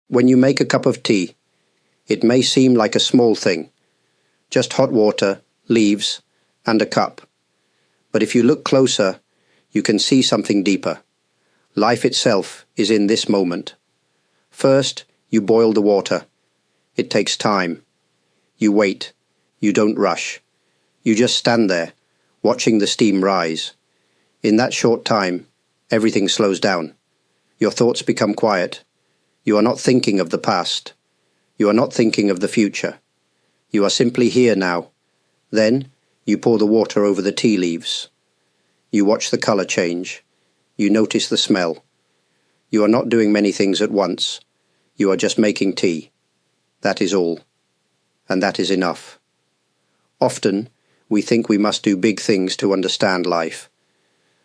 When you make a cup of tea, it may seem like a small thing, just hot water, leaves, and a cup. But if you look closer, you can see something deeper. Life itself is in this moment. First, you boil the water. It takes time. You wait. You don't rush. You just stand there, watching the steam rise. In that short time, everything slows down. Your thoughts become quiet. You are not thinking of the past. You are not thinking of the future. You are simply here now. Then, you pour the water over the tea leaves. You watch the color change. You notice the smell. You are not doing many things at once. You are just making tea. That is all. And that is enough. Often, we think we must do big things to understand life.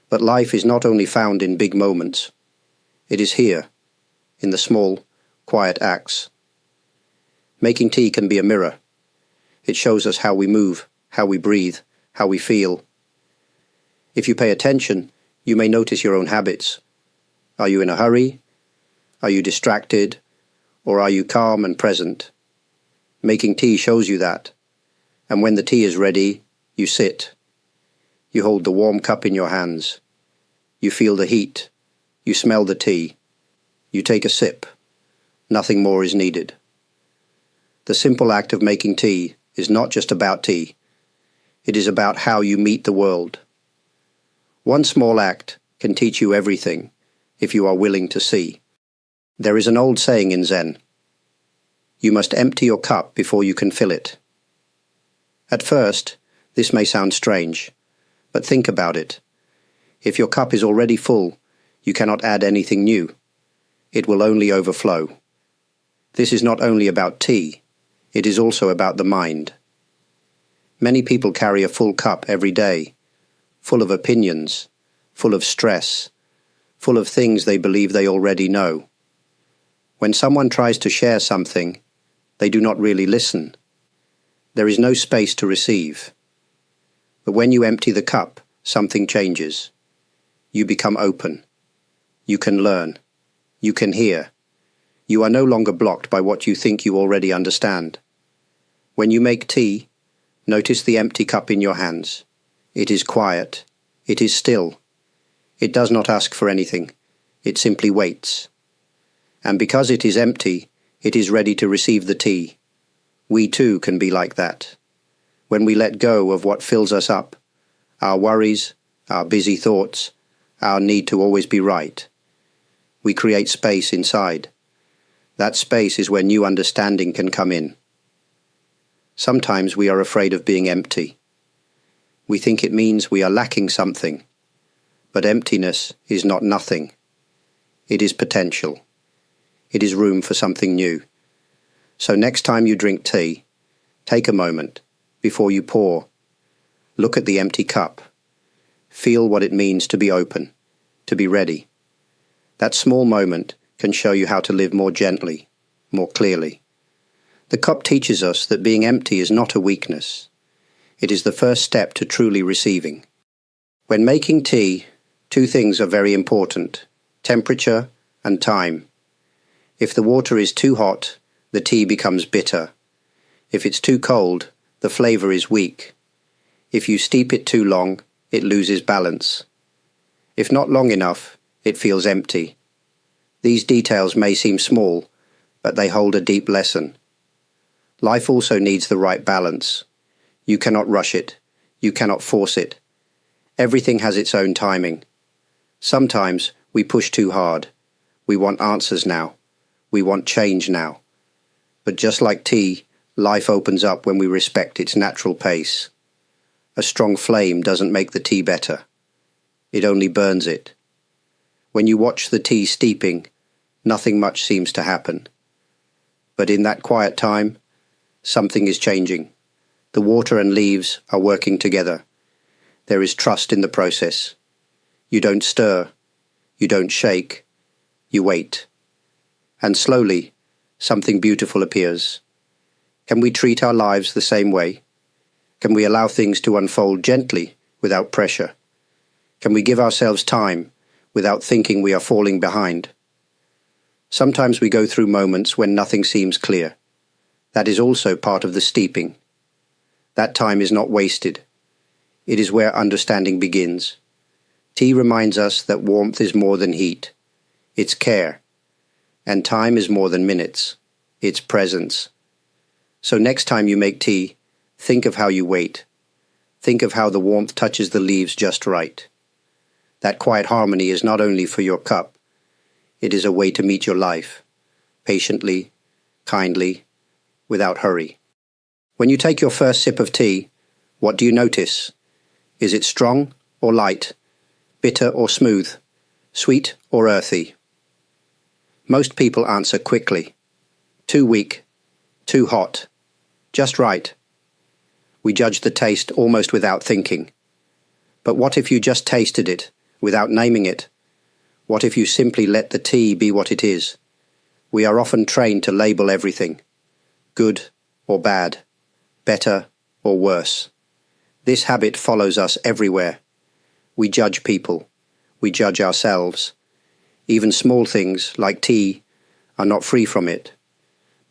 But life is not only found in big moments. It is here, in the small, quiet acts. Making tea can be a mirror. It shows us how we move, how we breathe, how we feel. If you pay attention, you may notice your own habits. Are you in a hurry? Are you distracted? Or are you calm and present? Making tea shows you that. And when the tea is ready, you sit. You hold the warm cup in your hands. You feel the heat. You smell the tea. You take a sip. Nothing more is needed. The simple act of making tea is not just about tea. It is about how you meet the world. One small act can teach you everything if you are willing to see. There is an old saying in Zen: you must empty your cup before you can fill it. At first, this may sound strange, but think about it. If your cup is already full, you cannot add anything new. It will only overflow. This is not only about tea, it is also about the mind. Many people carry a full cup every day, full of opinions, full of stress, full of things they believe they already know. When someone tries to share something, they do not really listen. There is no space to receive. But when you empty the cup, something changes. You become open. You can learn. You can hear. You are no longer blocked by what you think you already understand. When you make tea, notice the empty cup in your hands. It is quiet. It is still. It does not ask for anything. It simply waits. And because it is empty, it is ready to receive the tea. We too can be like that. When we let go of what fills us up, our worries, our busy thoughts, our need to always be right, we create space inside. That space is where new understanding can come in. Sometimes we are afraid of being empty. We think it means we are lacking something. But emptiness is not nothing. It is potential. It is room for something new. So next time you drink tea, take a moment before you pour. Look at the empty cup. Feel what it means to be open, to be ready. That small moment can show you how to live more gently, more clearly. The cup teaches us that being empty is not a weakness. It is the first step to truly receiving. When making tea, two things are very important: temperature and time. If the water is too hot, the tea becomes bitter. If it's too cold, the flavor is weak. If you steep it too long, it loses balance. If not long enough, it feels empty. These details may seem small, but they hold a deep lesson. Life also needs the right balance. You cannot rush it. You cannot force it. Everything has its own timing. Sometimes we push too hard. We want answers now. We want change now. But just like tea, life opens up when we respect its natural pace. A strong flame doesn't make the tea better. It only burns it. When you watch the tea steeping, nothing much seems to happen. But in that quiet time, something is changing. The water and leaves are working together. There is trust in the process. You don't stir. You don't shake. You wait. And slowly, something beautiful appears. Can we treat our lives the same way? Can we allow things to unfold gently without pressure? Can we give ourselves time without thinking we are falling behind? Sometimes we go through moments when nothing seems clear. That is also part of the steeping. That time is not wasted. It is where understanding begins. Tea reminds us that warmth is more than heat. It's care. And time is more than minutes. It's presence. So next time you make tea, think of how you wait. Think of how the warmth touches the leaves just right. That quiet harmony is not only for your cup, it is a way to meet your life, patiently, kindly, without hurry. When you take your first sip of tea, what do you notice? Is it strong or light, bitter or smooth, sweet or earthy? Most people answer quickly. Too weak, too hot, just right. We judge the taste almost without thinking. But what if you just tasted it, without naming it? What if you simply let the tea be what it is? We are often trained to label everything, good or bad, better or worse. This habit follows us everywhere. We judge people. We judge ourselves. Even small things, like tea, are not free from it.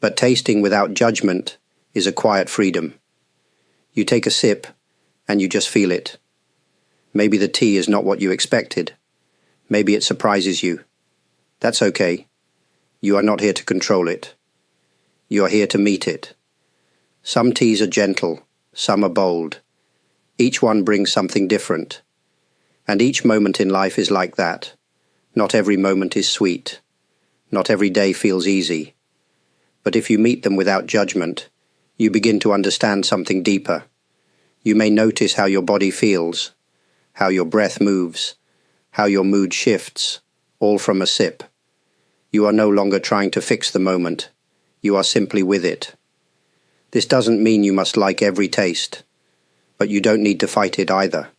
But tasting without judgment is a quiet freedom. You take a sip, and you just feel it. Maybe the tea is not what you expected. Maybe it surprises you. That's okay. You are not here to control it. You are here to meet it. Some teas are gentle, some are bold. Each one brings something different. And each moment in life is like that. Not every moment is sweet. Not every day feels easy. But if you meet them without judgment, you begin to understand something deeper. You may notice how your body feels, how your breath moves, how your mood shifts, all from a sip. You are no longer trying to fix the moment. You are simply with it. This doesn't mean you must like every taste, but you don't need to fight it either.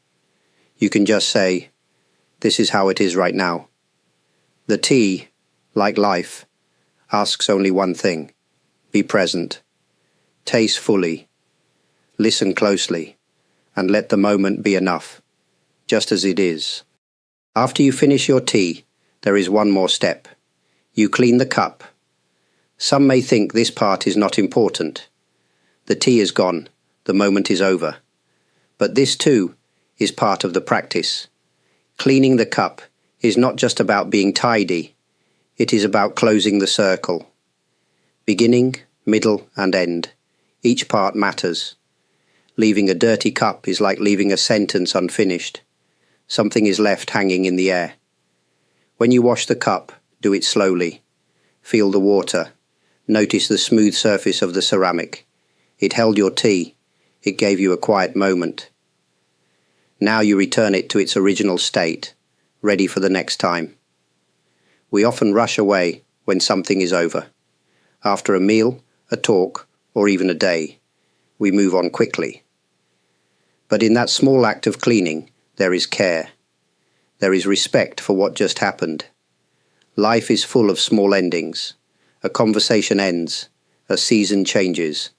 You can just say, this is how it is right now. The tea, like life, asks only one thing: be present. Taste fully. Listen closely, and let the moment be enough, just as it is. After you finish your tea, there is one more step. You clean the cup. Some may think this part is not important. The tea is gone, the moment is over. But this too is part of the practice. Cleaning the cup is not just about being tidy, it is about closing the circle. Beginning, middle, and end. Each part matters. Leaving a dirty cup is like leaving a sentence unfinished. Something is left hanging in the air. When you wash the cup, do it slowly. Feel the water. Notice the smooth surface of the ceramic. It held your tea. It gave you a quiet moment. Now you return it to its original state, ready for the next time. We often rush away when something is over. After a meal, a talk, or even a day, we move on quickly. But in that small act of cleaning, there is care. There is respect for what just happened. Life is full of small endings. A conversation ends. A season changes.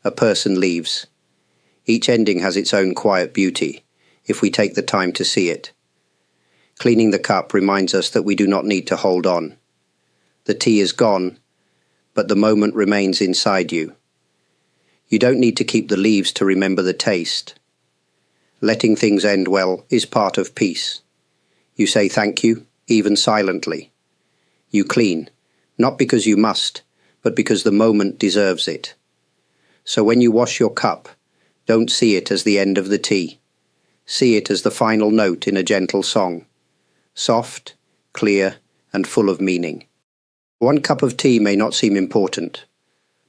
A person leaves. Each ending has its own quiet beauty, if we take the time to see it. Cleaning the cup reminds us that we do not need to hold on. The tea is gone, but the moment remains inside you. You don't need to keep the leaves to remember the taste. Letting things end well is part of peace. You say thank you, even silently. You clean, not because you must, but because the moment deserves it. So when you wash your cup, don't see it as the end of the tea. See it as the final note in a gentle song. Soft, clear, and full of meaning. One cup of tea may not seem important,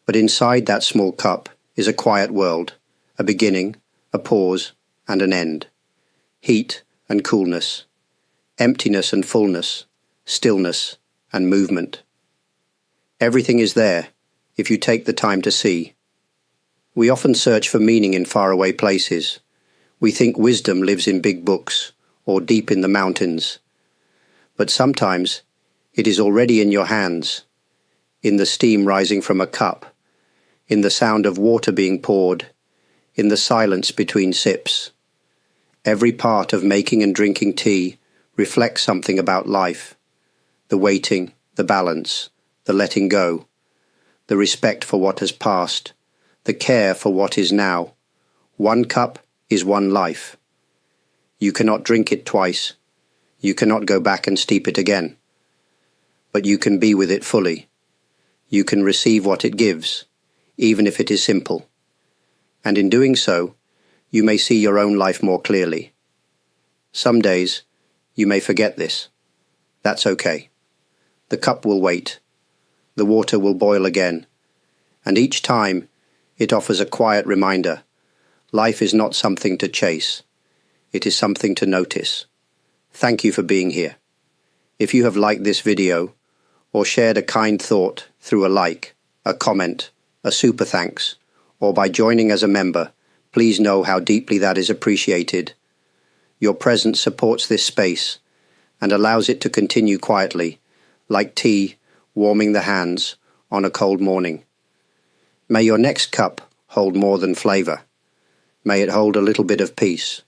but inside that small cup is a quiet world, a beginning, a pause, and an end. Heat and coolness. Emptiness and fullness. Stillness and movement. Everything is there, if you take the time to see. We often search for meaning in faraway places. We think wisdom lives in big books, or deep in the mountains. But sometimes it is already in your hands, in the steam rising from a cup, in the sound of water being poured, in the silence between sips. Every part of making and drinking tea reflects something about life, the waiting, the balance, the letting go, the respect for what has passed, the care for what is now. One cup is one life. You cannot drink it twice. You cannot go back and steep it again. But you can be with it fully. You can receive what it gives, even if it is simple. And in doing so, you may see your own life more clearly. Some days, you may forget this. That's okay. The cup will wait. The water will boil again. And each time, it offers a quiet reminder. Life is not something to chase. It is something to notice. Thank you for being here. If you have liked this video, or shared a kind thought through a like, a comment, a super thanks, or by joining as a member, please know how deeply that is appreciated. Your presence supports this space and allows it to continue quietly, like tea warming the hands on a cold morning. May your next cup hold more than flavor. May it hold a little bit of peace.